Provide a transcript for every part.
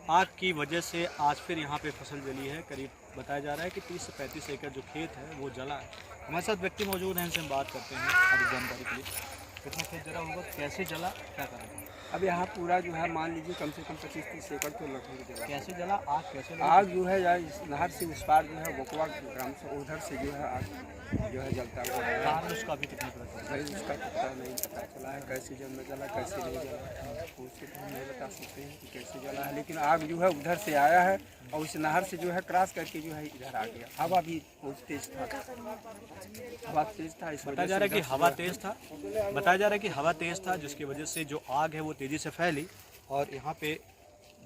आग की वजह से आज फिर यहाँ पे फसल जली है। करीब बताया जा रहा है कि 30 से 35 एकड़ जो खेत है वो जला है। हमारे साथ व्यक्ति मौजूद हैं, इनसे हम बात करते हैं अधिक जानकारी के लिए। कितना खेत जला होगा, कैसे जला, क्या कारण? अब यहाँ पूरा जो है मान लीजिए कम से कम 25-30 एकड़ तो लगभग जला। कैसे जला, आग कैसे लगी? आग जो है यार इस नहर से उस पार जो है बकवा ग्राम से उधर से जो है आग जो है जलता हुआ है। कारण उसका अभी कितना पता चला? भाई उसका पता नहीं पता चला है, कैसे जल में जला कैसे नहीं जला उसको तो हम नहीं बता सकते हैं कि कैसे जला है। लेकिन आग जो है उधर से आया है और उस नहर से जो है क्रॉस करके जो है इधर आ गया। हवा भी बहुत तेज था, हवा तेज था। इस बताया जा रहा है कि हवा तेज था, बताया जा रहा है कि हवा तेज था, जिसकी वजह से जो आग है वो तेजी से फैली और यहाँ पे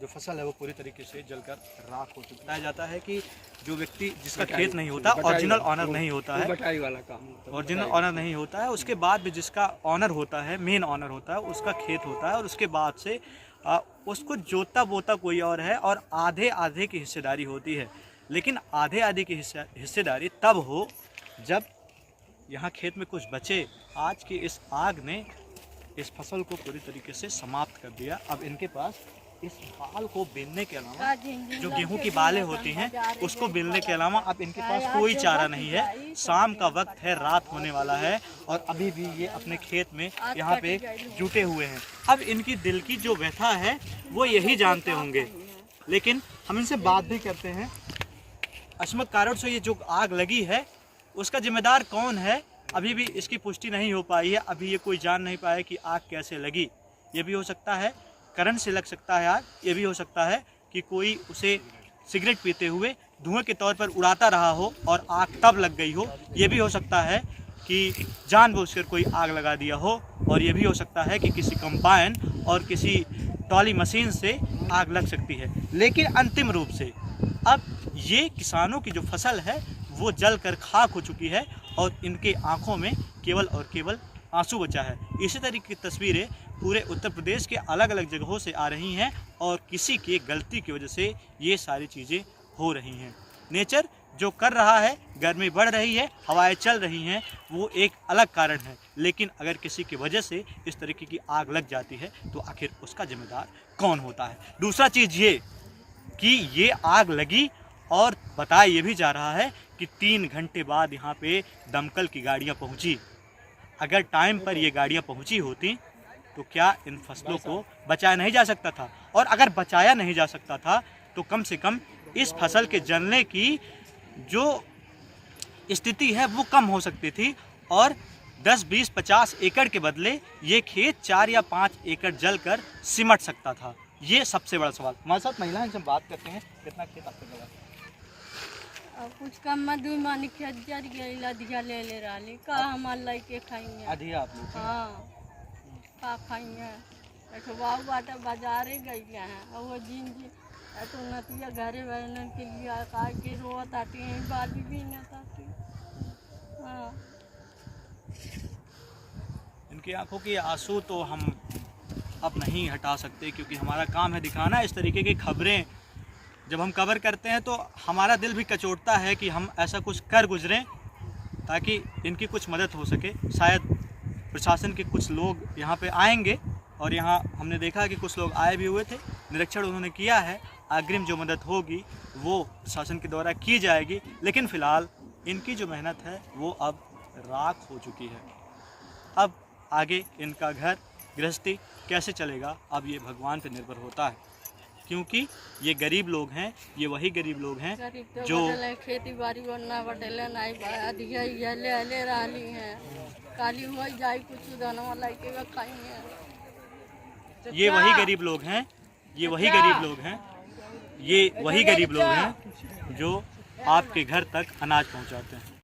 जो फसल है वो पूरी तरीके से जलकर राख हो चुकी। बताया जाता है कि जो व्यक्ति जिसका खेत नहीं होता, ओरिजिनल ऑनर नहीं होता है, बटाई वाला काम ओरिजिनल ऑनर नहीं होता है, उसके बाद भी जिसका ऑनर होता है, मेन ऑनर होता है, उसका खेत होता है और उसके बाद से उसको जोता बोता कोई और है और आधे आधे की हिस्सेदारी होती है। लेकिन आधे आधे की हिस्सेदारी तब हो जब यहाँ खेत में कुछ बचे। आज की इस आग ने इस फसल को पूरी तरीके से समाप्त कर दिया। अब इनके पास इस बाल को बेलने के अलावा, जो गेहूं की बालें होती हैं उसको बेलने के अलावा अब इनके पास कोई चारा नहीं है। शाम का वक्त है, रात होने वाला है और अभी भी ये अपने खेत में यहाँ पे जुटे हुए हैं। अब इनकी दिल की जो व्यथा है वो यही जानते होंगे। लेकिन हम इनसे बात भी करते हैं। अस्मक कारण से ये जो आग लगी है उसका जिम्मेदार कौन है, अभी भी इसकी पुष्टि नहीं हो पाई है। अभी ये कोई जान नहीं पाया कि आग कैसे लगी। ये भी हो सकता है करंट से लग सकता है आग, ये भी हो सकता है कि कोई उसे सिगरेट पीते हुए धुएं के तौर पर उड़ाता रहा हो और आग तब लग गई हो। ये भी हो सकता है कि जानबूझकर कोई आग लगा दिया हो और ये भी हो सकता है कि किसी कंबाइन और किसी ट्रॉली मशीन से आग लग सकती है। लेकिन अंतिम रूप से अब ये किसानों की जो फसल है वो जल कर खाक हो चुकी है और इनके आंखों में केवल और केवल आंसू बचा है। इसी तरीके की तस्वीरें पूरे उत्तर प्रदेश के अलग अलग जगहों से आ रही हैं और किसी के गलती की वजह से ये सारी चीज़ें हो रही हैं। नेचर जो कर रहा है, गर्मी बढ़ रही है, हवाएं चल रही हैं, वो एक अलग कारण है। लेकिन अगर किसी की वजह से इस तरीके की आग लग जाती है तो आखिर उसका जिम्मेदार कौन होता है? दूसरा चीज़ ये कि ये आग लगी और बताया ये भी जा रहा है कि 3 घंटे बाद यहाँ पे दमकल की गाड़ियाँ पहुँची। अगर टाइम पर ये गाड़ियाँ पहुँची होती तो क्या इन फसलों को बचाया नहीं जा सकता था? और अगर बचाया नहीं जा सकता था तो कम से कम इस फसल के जलने की जो स्थिति है वो कम हो सकती थी और 10, 20, 50 एकड़ के बदले ये खेत 4 या 5 एकड़ जलकर सिमट सकता था। ये सबसे बड़ा सवाल। हमारे साथ महिला हैं, बात करते हैं। कितना खेत आपका जला? कुछ कम में 2 मानी खेत जर गई, अधिया ले रही का हमार लइके खाइए। अधिया आप लोग? हाँ, का खाइए। एक बाबू बाटा बाजारे गई हैं और वो जी तो नतिया घरे बहन के लिए का के रोत आती हैं, बाली भी न आती। हाँ, इनकी आंखों की आंसू तो हम अब नहीं हटा सकते क्योंकि हमारा काम है दिखाना। इस तरीके की खबरें जब हम कवर करते हैं तो हमारा दिल भी कचोटता है कि हम ऐसा कुछ कर गुजरें ताकि इनकी कुछ मदद हो सके। शायद प्रशासन के कुछ लोग यहाँ पे आएंगे और यहाँ हमने देखा कि कुछ लोग आए भी हुए थे, निरीक्षण उन्होंने किया है। अग्रिम जो मदद होगी वो प्रशासन के द्वारा की जाएगी। लेकिन फ़िलहाल इनकी जो मेहनत है वो अब राख हो चुकी है। अब आगे इनका घर गृहस्थी कैसे चलेगा, अब ये भगवान पर निर्भर होता है क्योंकि ये गरीब लोग हैं। ये वही गरीब लोग हैं तो जो खेती बाड़ी बनना बटेले नहीं अधिया ले रही हैं। काली हो जाए कुछ दाना लइके खाइए। ये वही गरीब लोग हैं, ये वही गरीब लोग हैं, ये वही गरीब लोग हैं जो आपके घर तक अनाज पहुंचाते हैं।